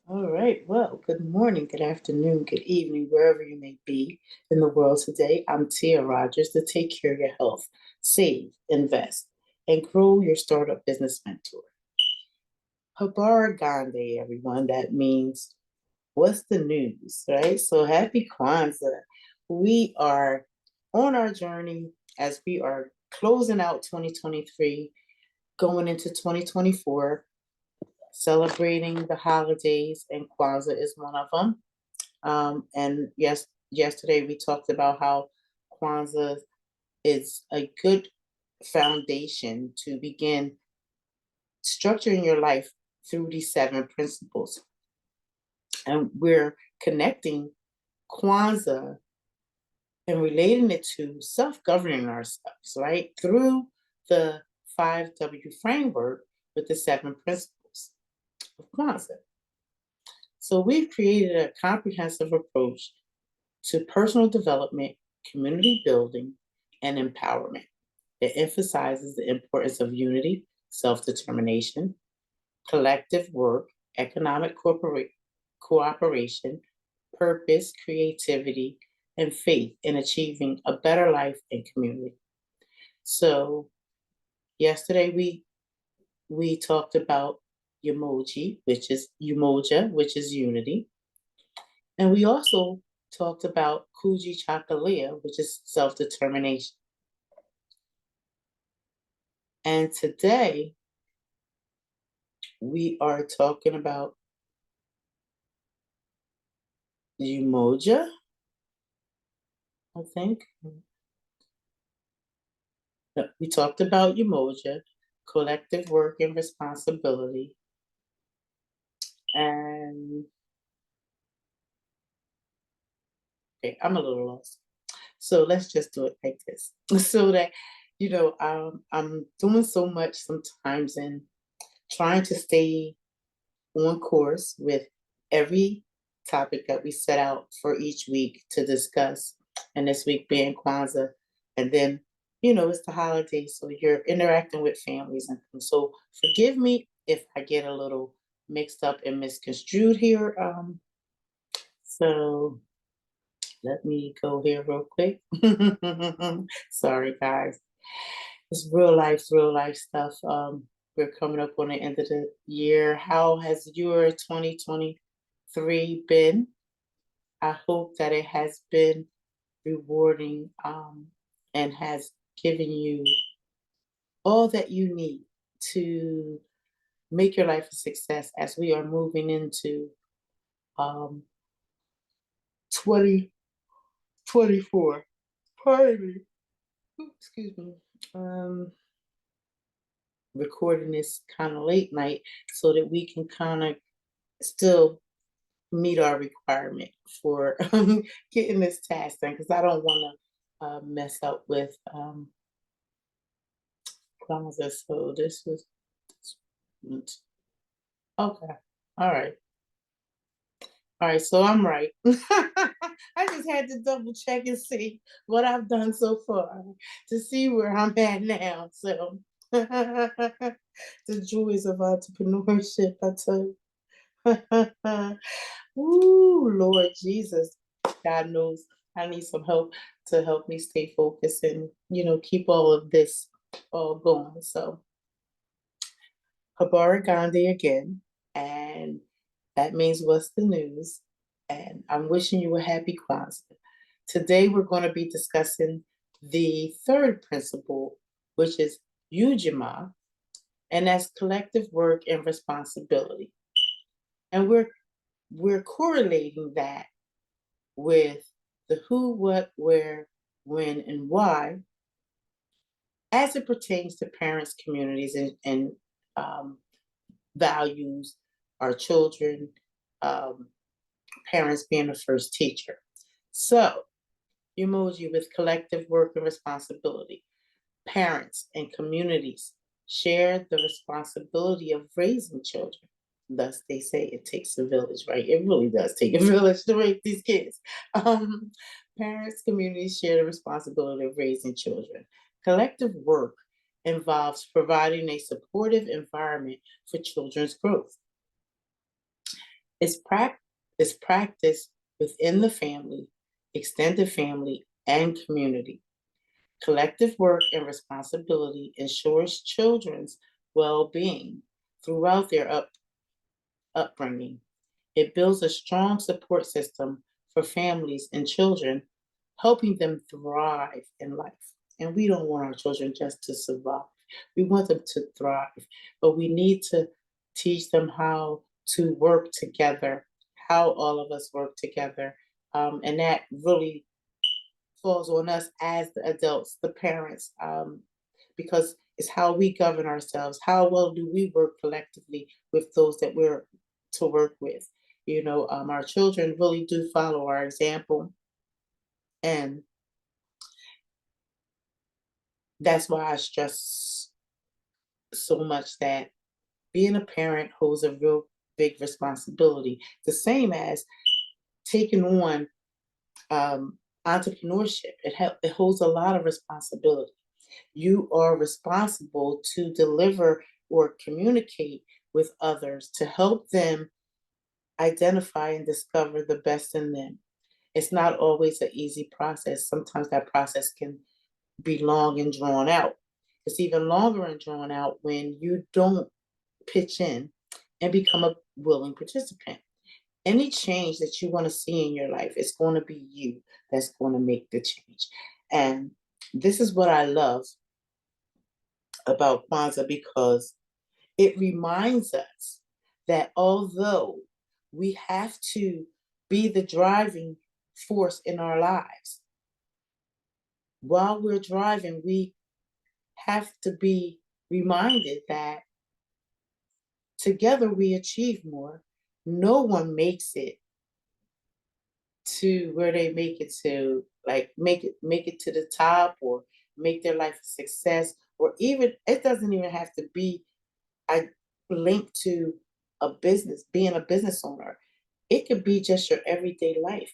All right. Well, good morning, good afternoon, good evening, wherever you may be in the world today. I'm Tia Rogers, to take care of your health, save, invest, and grow your startup business mentor. Habar Gandhi, everyone. That means what's the news, right? So happy Kwanzaa. We are on our journey as we are closing out 2023, going into 2024, celebrating the holidays, and Kwanzaa is one of them. And yesterday we talked about how Kwanzaa is a good foundation to begin structuring your life through these seven principles. And we're connecting Kwanzaa and relating it to self-governing ourselves, right? Through the 5W framework with the seven principles of Kwanzaa. So we've created a comprehensive approach to personal development, community building, and empowerment. It emphasizes the importance of unity, self-determination, collective work, economic cooperation, purpose, creativity, and faith in achieving a better life and community. So yesterday we talked about Umoja, which is unity. And we also talked about Kuji Chakalia, which is self-determination. And today we are talking about Umoja, I think. No, we talked about Umoja, collective work and responsibility. And okay, I'm a little lost. So let's just do it like this. So that, I'm doing so much sometimes and trying to stay on course with every topic that we set out for each week to discuss. And this week being Kwanzaa. And then, it's the holidays. So you're interacting with families. And so forgive me if I get a little mixed up and misconstrued here. So let me go here real quick. Sorry, guys. It's real life stuff. We're coming up on the end of the year. How has your 2023 been? I hope that it has been rewarding and has given you all that you need to make your life a success as we are moving into um, 2024. Pardon me. Excuse me. Recording this kind of late night so that we can kind of still meet our requirement for getting this task done, because I don't want to mess up with Kwanzaa. So this was okay. All right. All right. So I'm right. I just had to double check and see what I've done so far to see where I'm at now. So the joys of entrepreneurship, I tell you. Ooh, Lord Jesus. God knows I need some help to help me stay focused and, keep all of this all going. So, Habara Gandhi again. And that means what's the news? And I'm wishing you a happy Kwanzaa. Today, we're going to be discussing the third principle, which is Ujima, and that's collective work and responsibility. And we're correlating that with the who, what, where, when, and why as it pertains to parents, communities, and values our children, um, parents being the first teacher. So, emoji with collective work and responsibility. Parents and communities share the responsibility of raising children. Thus, they say it takes a village, right? It really does take a village to raise these kids. Parents, communities share the responsibility of raising children. Collective work involves providing a supportive environment for children's growth. It's, it's practiced within the family, extended family, and community. Collective work and responsibility ensures children's well being throughout their upbringing. It builds a strong support system for families and children, helping them thrive in life. And we don't want our children just to survive, we want them to thrive. But we need to teach them how to work together, how all of us work together. And that really falls on us as the adults, the parents, because it's how we govern ourselves. How well do we work collectively with those that we're to work with? Our children really do follow our example, and that's why I stress so much that being a parent holds a real big responsibility, the same as taking on entrepreneurship. It holds a lot of responsibility. You are responsible to deliver or communicate with others to help them identify and discover the best in them. It's not always an easy process. Sometimes that process can be long and drawn out. It's even longer and drawn out when you don't pitch in and become a willing participant. Any change that you want to see in your life, it's going to be you that's going to make the change. And this is what I love about Kwanzaa, because it reminds us that although we have to be the driving force in our lives, while we're driving, we have to be reminded that together we achieve more. No one makes it to where they make it to, like, make it to the top, or make their life a success, or even it doesn't even have to be I linked to a business, being a business owner. It could be just your everyday life.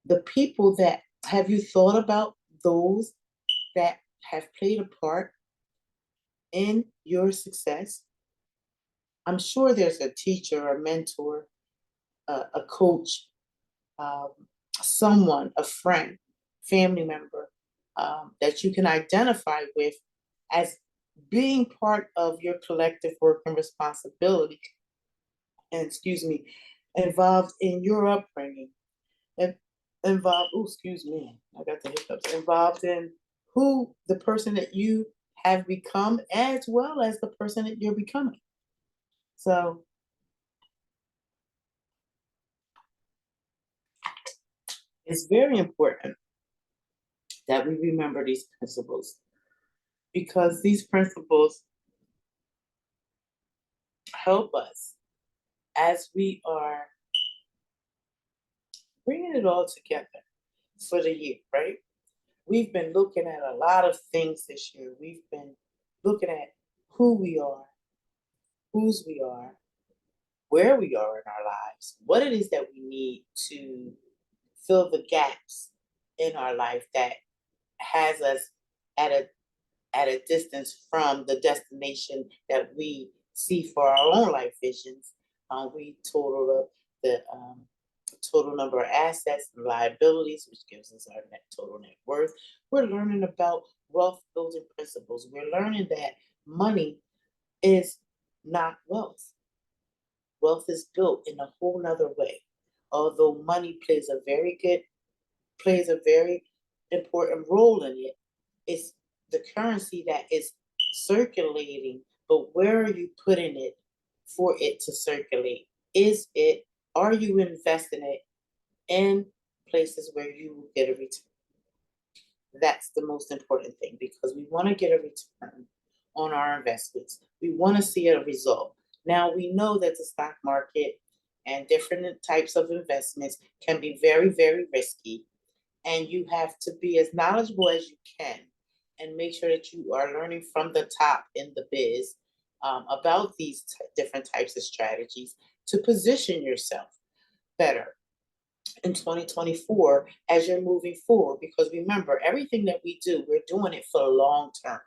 The people that have you thought about those that have played a part in your success? I'm sure there's a teacher, a mentor, a coach, um, someone, a friend, family member, that you can identify with as being part of your collective work and responsibility, and involved in your upbringing, and involved, oh, excuse me, I got the hiccups, involved in who the person that you have become, as well as the person that you're becoming. So it's very important that we remember these principles, because these principles help us as we are bringing it all together for the year, right? We've been looking at a lot of things this year. We've been looking at who we are, whose we are, where we are in our lives, what it is that we need to fill the gaps in our life that has us at a distance from the destination that we see for our own life visions. We totaled up the total number of assets and liabilities, which gives us our total net worth. We're learning about wealth building principles. We're learning that money is not wealth. Wealth is built in a whole nother way. Although money plays a very important role in it, it's the currency that is circulating, but where are you putting it for it to circulate? Are you investing it in places where you will get a return? That's the most important thing, because we want to get a return on our investments. We want to see a result. Now, we know that the stock market and different types of investments can be very, very risky, and you have to be as knowledgeable as you can and make sure that you are learning from the top in the biz, about these different types of strategies to position yourself better in 2024 as you're moving forward. Because remember, everything that we do, we're doing it for the long term.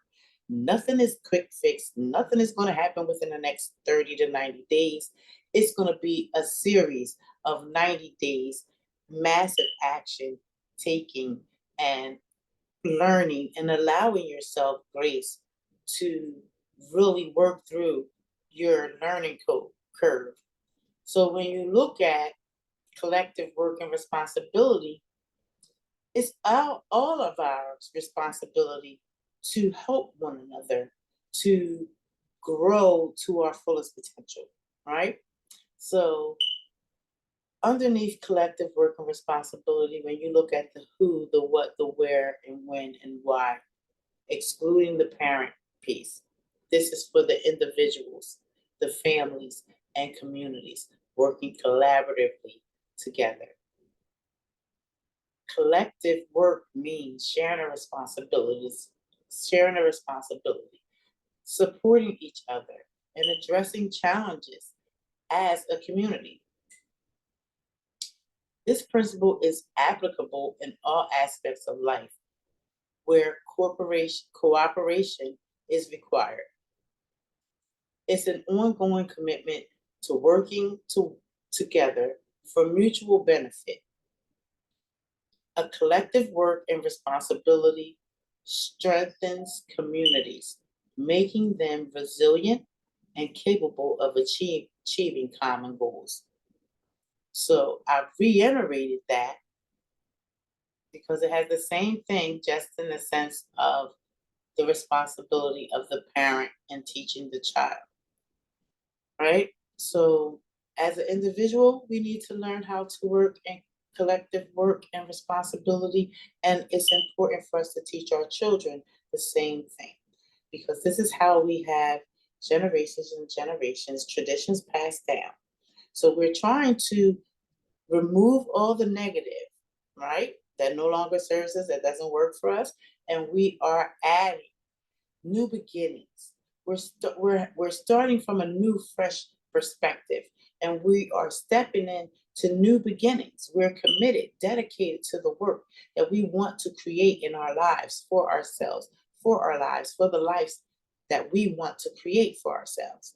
Nothing is quick fix. Nothing is going to happen within the next 30 to 90 days. It's going to be a series of 90 days, massive action taking and learning and allowing yourself grace to really work through your learning curve. So when you look at collective work and responsibility, it's all of our responsibility to help one another to grow to our fullest potential, right? So underneath collective work and responsibility, when you look at the who, the what, the where, and when, and why, excluding the parent piece, this is for the individuals, the families, and communities working collaboratively together. Collective work means sharing a responsibility, supporting each other, and addressing challenges as a community. This principle is applicable in all aspects of life where cooperation is required. It's an ongoing commitment to working together for mutual benefit. A collective work and responsibility strengthens communities, making them resilient and capable of achieving common goals. So I reiterated that because it has the same thing, just in the sense of the responsibility of the parent in teaching the child, right? So as an individual, we need to learn how to work in collective work and responsibility. And it's important for us to teach our children the same thing because this is how we have generations and generations, traditions passed down. So we're trying to remove all the negative, right? That no longer serves us, that doesn't work for us. And we are adding new beginnings. We're starting from a new, fresh perspective, and we are stepping into new beginnings. We're committed, dedicated to the work that we want to create in our lives for ourselves, for our lives, for the lives that we want to create for ourselves.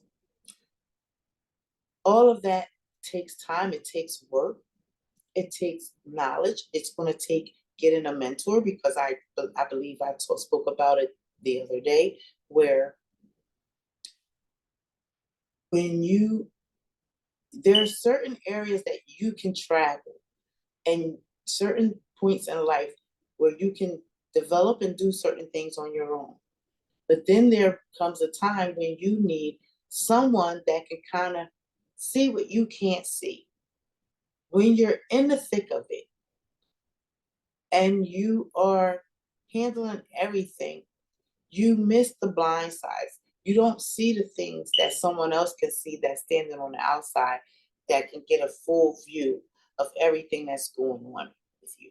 All of that takes time, it takes work, it takes knowledge. It's going to take getting a mentor because I believe I spoke about it the other day, where there are certain areas that you can travel and certain points in life where you can develop and do certain things on your own. But then there comes a time when you need someone that can kind of see what you can't see. When you're in the thick of it and you are handling everything, you miss the blind sides. You don't see the things that someone else can see that's standing on the outside that can get a full view of everything that's going on with you.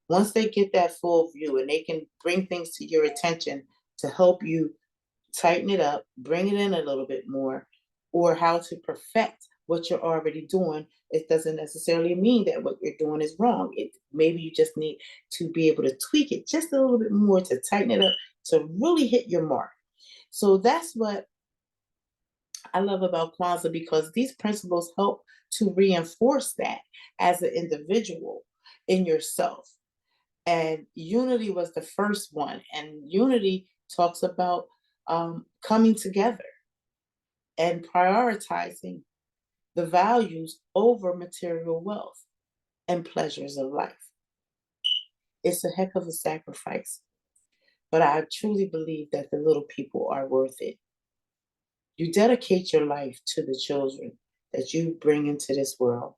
Once they get that full view and they can bring things to your attention to help you tighten it up, bring it in a little bit more, or how to perfect what you're already doing, it doesn't necessarily mean that what you're doing is wrong. Maybe you just need to be able to tweak it just a little bit more to tighten it up to really hit your mark. So that's what I love about Kwanzaa because these principles help to reinforce that as an individual in yourself. And unity was the first one. And unity talks about coming together and prioritizing the values over material wealth and pleasures of life. It's a heck of a sacrifice, but I truly believe that the little people are worth it. You dedicate your life to the children that you bring into this world.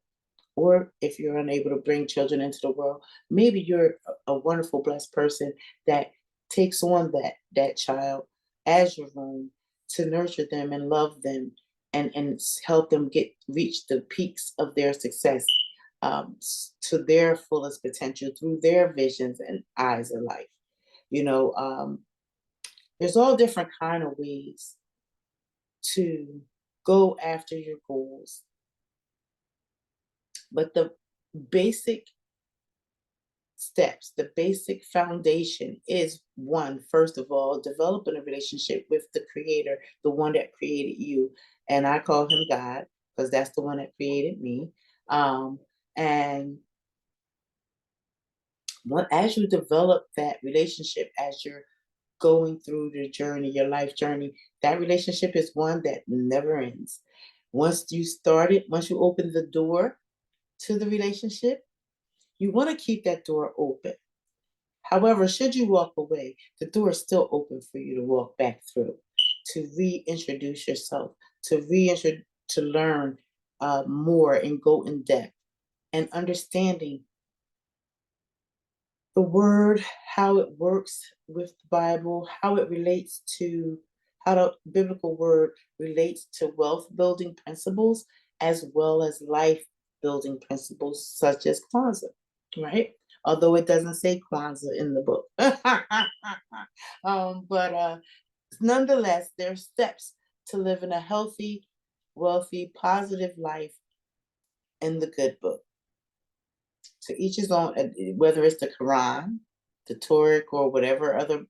Or if you're unable to bring children into the world, maybe you're a wonderful, blessed person that takes on that child as your own to nurture them and love them and help them reach the peaks of their success to their fullest potential through their visions and eyes of life. You know, there's all different kind of ways to go after your goals, but the basic steps, the basic foundation is one, first of all, developing a relationship with the creator, the one that created you. And I call him God because that's the one that created me. And as you develop that relationship, as you're going through the journey, your life journey, that relationship is one that never ends. Once you open the door to the relationship, you want to keep that door open. However, should you walk away, the door is still open for you to walk back through, to reintroduce yourself, to learn more and go in depth and understanding the word, how it works with the Bible, how the biblical word relates to wealth building principles as well as life building principles such as Kwanzaa, right? Although it doesn't say Kwanzaa in the book. But nonetheless, there are steps to living a healthy, wealthy, positive life in the good book. So each his own, whether it's the Quran, the Torah, or whatever other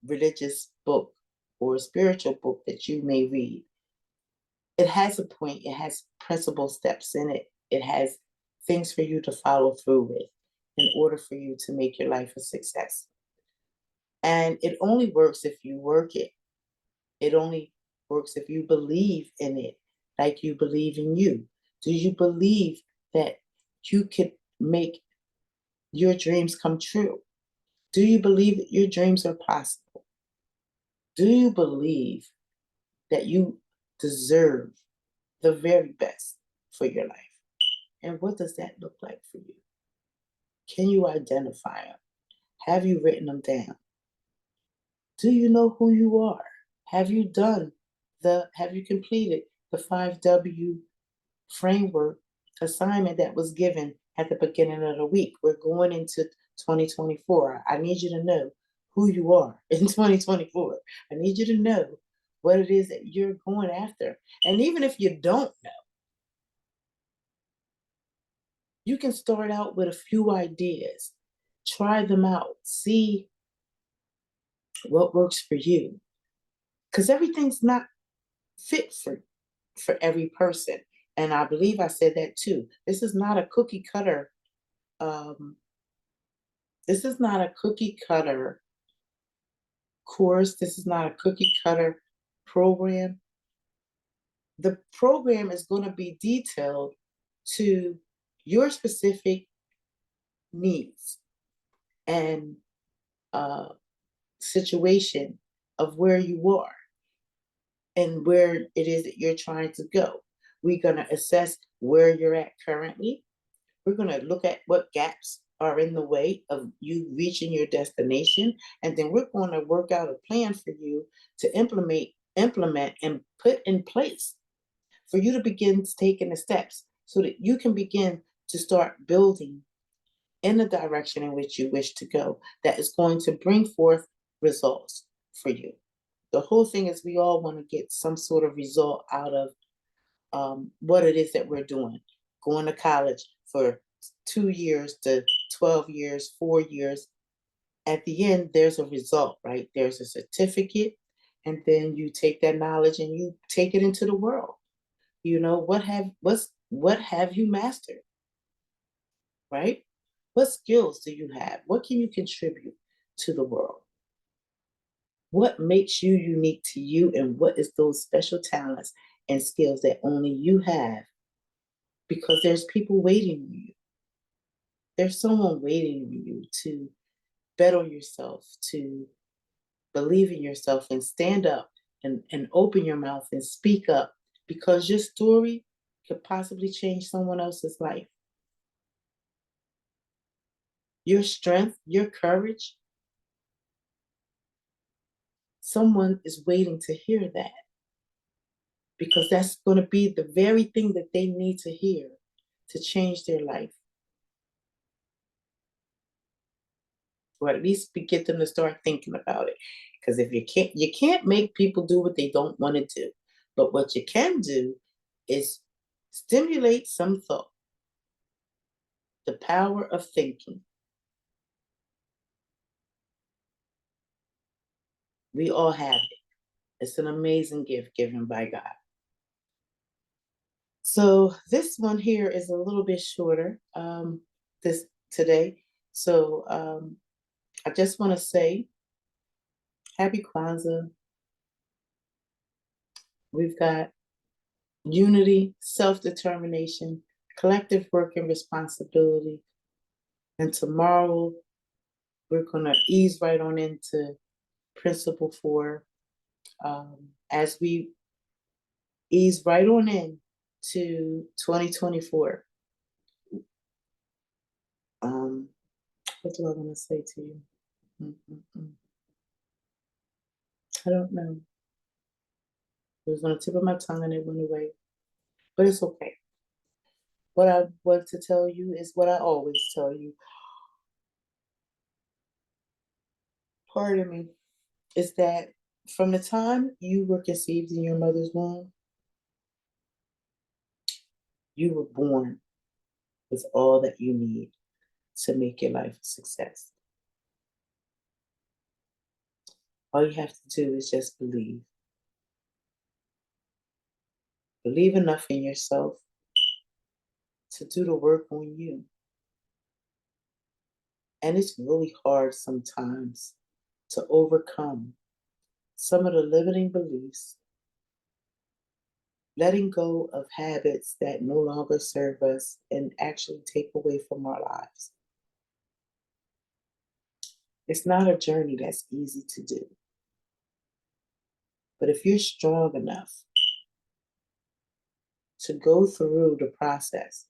religious book or spiritual book that you may read, it has a point, it has principal steps in it, it has things for you to follow through with in order for you to make your life a success. And it only works if you work it. It only works if you believe in it, like you believe in you. Do you believe that you could make your dreams come true? Do you believe that your dreams are possible? Do you believe that you deserve the very best for your life? And what does that look like for you? Can you identify them? Have you written them down? Do you know who you are? Have you completed the 5W framework assignment that was given at the beginning of the week? We're going into 2024. I need you to know who you are in 2024. I need you to know what it is that you're going after. And even if you don't know, you can start out with a few ideas, try them out, see what works for you. Because everything's not fit for every person. And I believe I said that too. This is not a cookie cutter. This is not a cookie cutter course. This is not a cookie cutter program. The program is going to be detailed to your specific needs and situation of where you are and where it is that you're trying to go. We're going to assess where you're at currently. We're going to look at what gaps are in the way of you reaching your destination. And then we're going to work out a plan for you to implement and put in place for you to begin taking the steps so that you can begin to start building in the direction in which you wish to go that is going to bring forth results for you. The whole thing is we all want to get some sort of result out of what it is that we're doing. Going to college for 2 years to 12 years, 4 years. At the end, there's a result, right? There's a certificate, and then you take that knowledge and you take it into the world. You know, what have you mastered, right? What skills do you have? What can you contribute to the world? What makes you unique to you, and what is those special talents and skills that only you have? Because there's people waiting on you. There's someone waiting on you to bet on yourself, to believe in yourself and stand up and open your mouth and speak up because your story could possibly change someone else's life. Your strength, your courage, someone is waiting to hear that because that's going to be the very thing that they need to hear to change their life. Or at least get them to start thinking about it. Because if you can't make people do what they don't want to do. But what you can do is stimulate some thought, the power of thinking. We all have it. It's an amazing gift given by God. So this one here is a little bit shorter this today. So I just want to say happy Kwanzaa. We've got unity, self-determination, collective work and responsibility. And tomorrow we're going to ease right on into principle 4 as we ease right on in to 2024. Um, what do I want to say to you? Mm-mm-mm. I don't know. It was on the tip of my tongue and it went away, but it's okay. What I want to tell you is what I always tell you. Pardon me. Is that from the time you were conceived in your mother's womb, you were born with all that you need to make your life a success. All you have to do is just believe. Believe enough in yourself to do the work on you. And it's really hard sometimes to overcome some of the limiting beliefs, letting go of habits that no longer serve us and actually take away from our lives. It's not a journey that's easy to do. But if you're strong enough to go through the process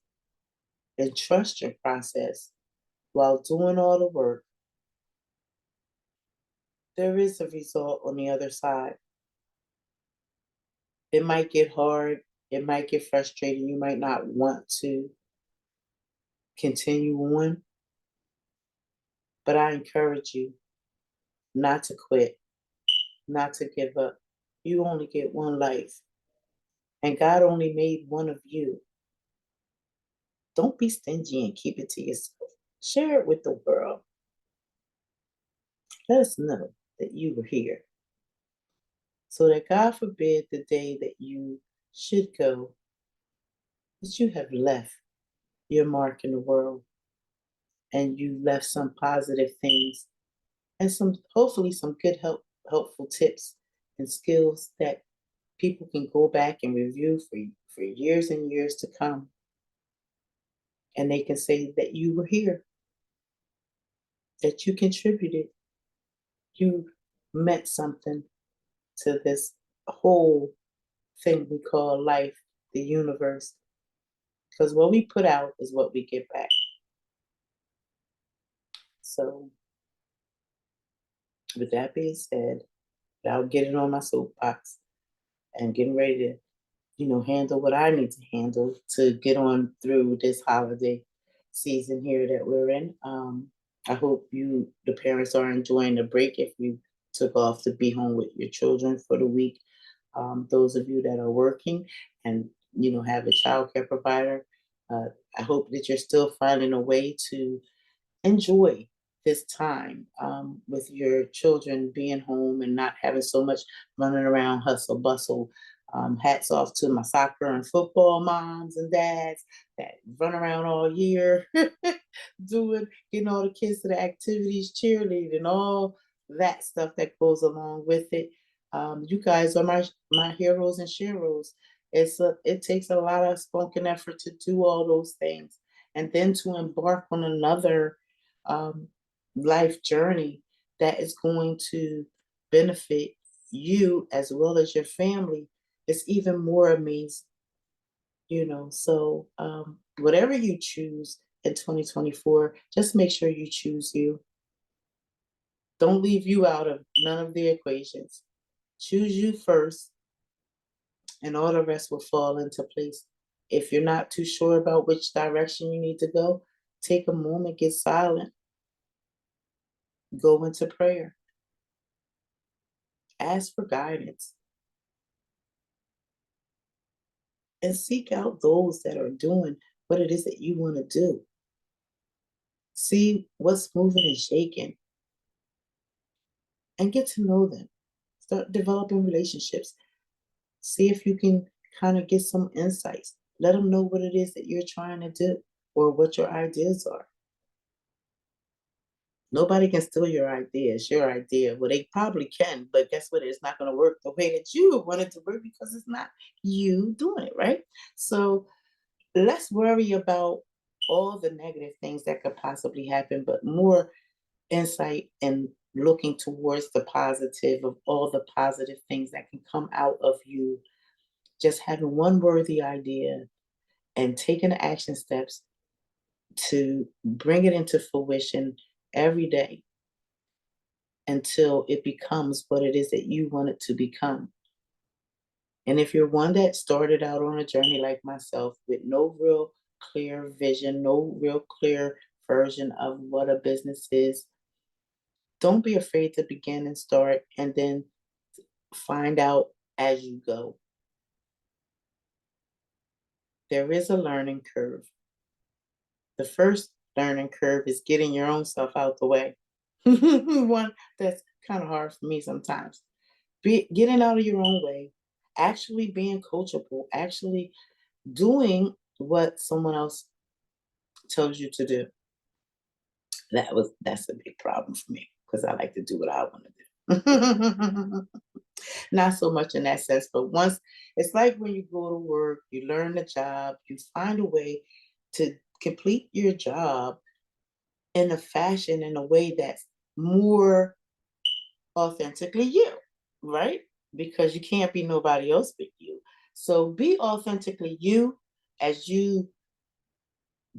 and trust your process while doing all the work, there is a result on the other side. It might get hard, it might get frustrating, you might not want to continue on, but I encourage you not to quit, not to give up. You only get one life, and God only made one of you. Don't be stingy and keep it to yourself. Share it with the world. Let us know that you were here so that God forbid the day that you should go, that you have left your mark in the world and you left some positive things and some hopefully some good helpful tips and skills that people can go back and review for years and years to come, and they can say that you were here, that you contributed, you meant something to this whole thing we call life, the universe, because what we put out is what we get back. So with that being said, without getting on my soapbox and getting ready to handle what I need to handle to get on through this holiday season here that we're in. I hope the parents, are enjoying the break if you took off to be home with your children for the week. Those of you that are working and, have a child care provider, I hope that you're still finding a way to enjoy this time with your children being home and not having so much running around, hustle, bustle. Hats off to my soccer and football moms and dads that run around all year, getting all the kids to the activities, cheerleading, all that stuff that goes along with it. You guys are my heroes and sheroes. It takes a lot of spunk and effort to do all those things, and then to embark on another um, life journey that is going to benefit you as well as your family. It's even more amazing. So whatever you choose in 2024, just make sure you choose you. Don't leave you out of none of the equations. Choose you first, and all the rest will fall into place. If you're not too sure about which direction you need to go, take a moment, get silent, go into prayer, ask for guidance, and seek out those that are doing what it is that you want to do. See what's moving and shaking and get to know them. Start developing relationships. See if you can kind of get some insights. Let them know what it is that you're trying to do or what your ideas are. Nobody can steal your idea. It's your idea. Well, they probably can, but guess what? It's not going to work the way that you want it to work because it's not you doing it, right? So less worry about all the negative things that could possibly happen, but more insight and looking towards the positive of all the positive things that can come out of you. Just having one worthy idea and taking the action steps to bring it into fruition every day until it becomes what it is that you want it to become. And if you're one that started out on a journey like myself with no real clear vision, no real clear version of what a business is, don't be afraid to begin and start and then find out as you go. There is a learning curve. The first learning curve is getting your own stuff out the way. One that's kind of hard for me sometimes. Getting out of your own way, actually being coachable, actually doing what someone else tells you to do. That's a big problem for me because I like to do what I want to do. Not so much in that sense, but once it's like when you go to work, you learn the job, you find a way to complete your job in a fashion in a way that's more authentically you, right? Because you can't be nobody else but you. So be authentically you as you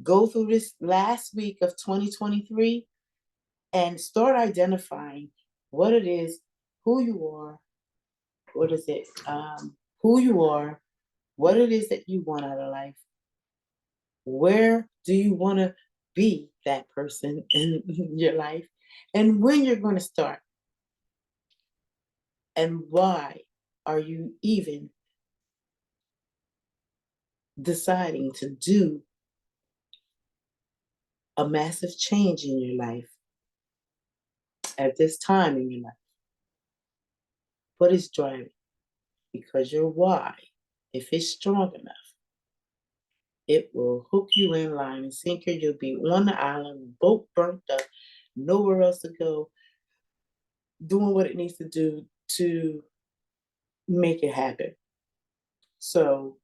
go through this last week of 2023 and start identifying what it is, who you are, what is it, who you are, what it is that you want out of life. Where do you want to be that person in your life? And when you're going to start, and why are you even deciding to do a massive change in your life at this time in your life? What is driving? Because your why, if it's strong enough, it will hook you in line and sinker. You'll be on the island, boat burnt up, nowhere else to go, doing what it needs to do to make it happen. So,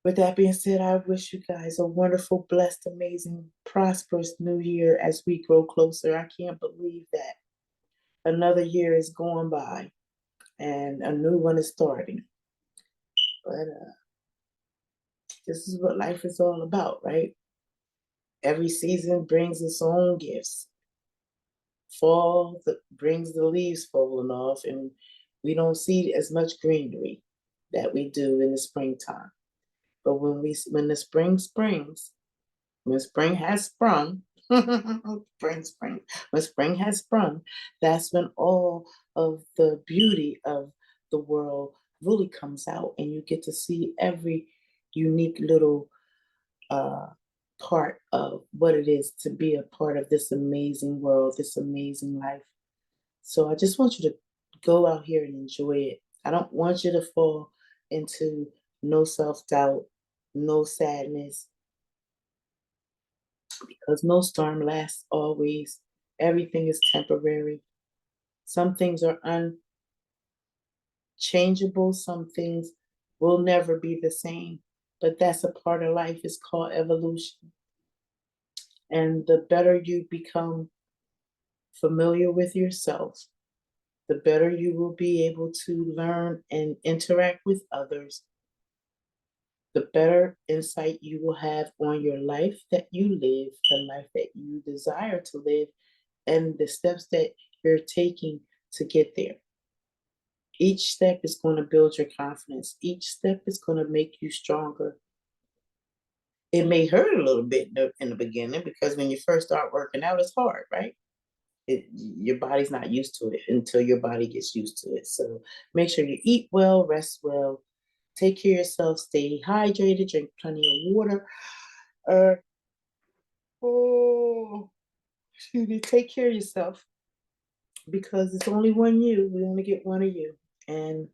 with that being said, I wish you guys a wonderful, blessed, amazing, prosperous new year as we grow closer. I can't believe that another year is going by and a new one is starting. But this is what life is all about, right? Every season brings its own gifts. Fall brings the leaves falling off, and we don't see as much greenery that we do in the springtime. But when the spring springs, when spring has sprung, spring, when spring has sprung, that's when all of the beauty of the world really comes out, and you get to see every unique little uh, part of what it is to be a part of this amazing world, this amazing life. So I just want you to go out here and enjoy it. I don't want you to fall into no self doubt, no sadness, because no storm lasts always. Everything is temporary. Some things are unchangeable, some things will never be the same. But that's a part of life. It's called evolution. And the better you become familiar with yourself, the better you will be able to learn and interact with others, the better insight you will have on your life that you live, the life that you desire to live, and the steps that you're taking to get there. Each step is going to build your confidence. Each step is going to make you stronger. It may hurt a little bit in the beginning because when you first start working out, it's hard, right? Your body's not used to it until your body gets used to it. So make sure you eat well, rest well, take care of yourself, stay hydrated, drink plenty of water. Uh, oh, excuse me, take care of yourself. because it's only one you. We only get one of you. And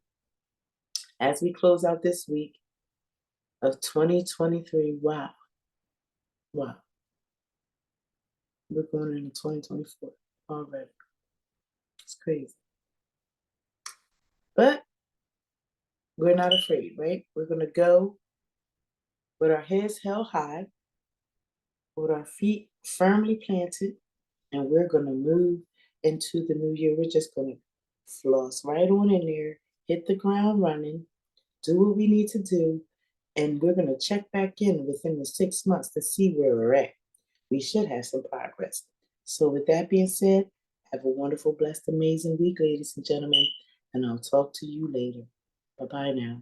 as we close out this week of 2023, wow, wow, we're going into 2024 already. It's crazy. But we're not afraid, right? We're going to go with our heads held high, with our feet firmly planted, and we're going to move into the new year. We're just going to floss right on in there, hit the ground running, do what we need to do, and we're going to check back in within the 6 months to see where we're at. We should have some progress. So, with that being said, have a wonderful, blessed, amazing week, ladies and gentlemen, and I'll talk to you later. Bye bye now.